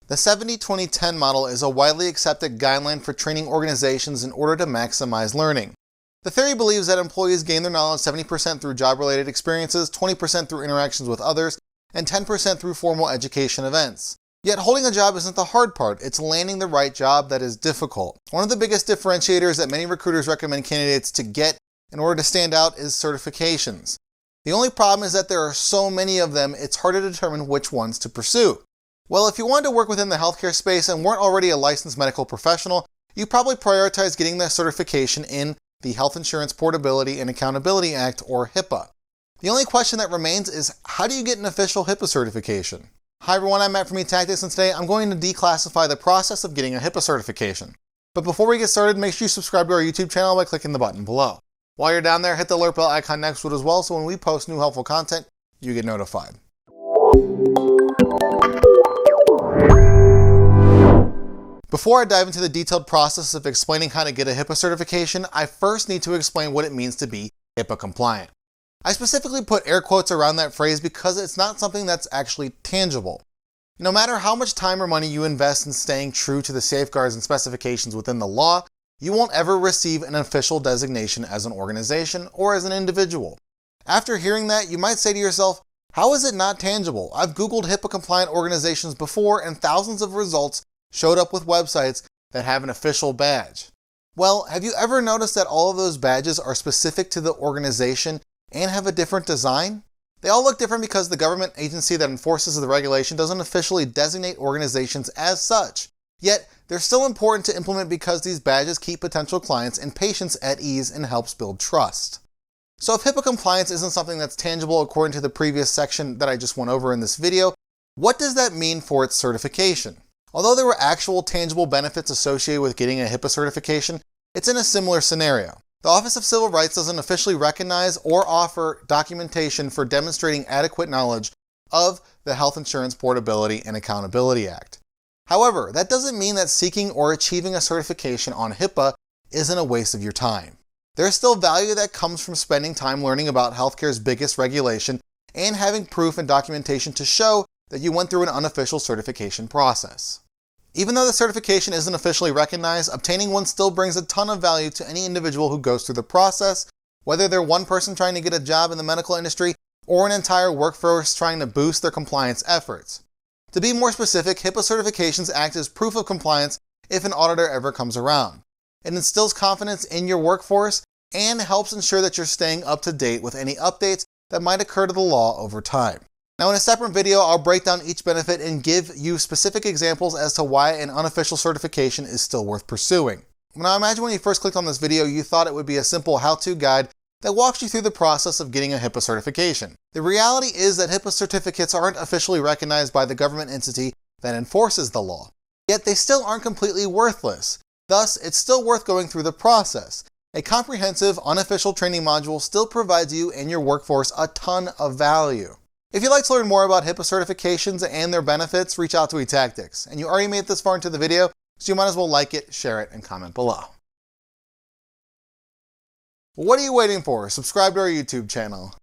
The 70-20-10 model is a widely accepted guideline for training organizations in order to maximize learning. The theory believes that employees gain their knowledge 70% through job-related experiences, 20% through interactions with others, and 10% through formal education events. Yet holding a job isn't the hard part, it's landing the right job that is difficult. One of the biggest differentiators that many recruiters recommend candidates to get in order to stand out is certifications. The only problem is that there are so many of them, it's hard to determine which ones to pursue. Well, if you wanted to work within the healthcare space and weren't already a licensed medical professional, you probably prioritize getting the certification in the Health Insurance Portability and Accountability Act, or HIPAA. The only question that remains is, how do you get an official HIPAA certification? Hi everyone, I'm Matt from eTactics, and today I'm going to declassify the process of getting a HIPAA certification. But before we get started, make sure you subscribe to our YouTube channel by clicking the button below. While you're down there, hit the alert bell icon next to it as well, so when we post new helpful content, you get notified. Before I dive into the detailed process of explaining how to get a HIPAA certification, I first need to explain what it means to be HIPAA compliant. I specifically put air quotes around that phrase because it's not something that's actually tangible. No matter how much time or money you invest in staying true to the safeguards and specifications within the law, you won't ever receive an official designation as an organization or as an individual. After hearing that, you might say to yourself, how is it not tangible? I've Googled HIPAA compliant organizations before and thousands of results showed up with websites that have an official badge. Well, have you ever noticed that all of those badges are specific to the organization and have a different design? They all look different because the government agency that enforces the regulation doesn't officially designate organizations as such. Yet, they're still important to implement because these badges keep potential clients and patients at ease and helps build trust. So if HIPAA compliance isn't something that's tangible according to the previous section that I just went over in this video, what does that mean for its certification? Although there were actual tangible benefits associated with getting a HIPAA certification, it's in a similar scenario. The Office of Civil Rights doesn't officially recognize or offer documentation for demonstrating adequate knowledge of the Health Insurance Portability and Accountability Act. However, that doesn't mean that seeking or achieving a certification on HIPAA isn't a waste of your time. There's still value that comes from spending time learning about healthcare's biggest regulation and having proof and documentation to show that you went through an unofficial certification process. Even though the certification isn't officially recognized, obtaining one still brings a ton of value to any individual who goes through the process, whether they're one person trying to get a job in the medical industry or an entire workforce trying to boost their compliance efforts. To be more specific, HIPAA certifications act as proof of compliance if an auditor ever comes around. It instills confidence in your workforce and helps ensure that you're staying up to date with any updates that might occur to the law over time. Now in a separate video, I'll break down each benefit and give you specific examples as to why an unofficial certification is still worth pursuing. Now I imagine when you first clicked on this video, you thought it would be a simple how-to guide that walks you through the process of getting a HIPAA certification. The reality is that HIPAA certificates aren't officially recognized by the government entity that enforces the law. Yet they still aren't completely worthless. Thus, it's still worth going through the process. A comprehensive, unofficial training module still provides you and your workforce a ton of value. If you'd like to learn more about HIPAA certifications and their benefits, reach out to eTactics. And you already made it this far into the video, so you might as well like it, share it, and comment below. What are you waiting for? Subscribe to our YouTube channel.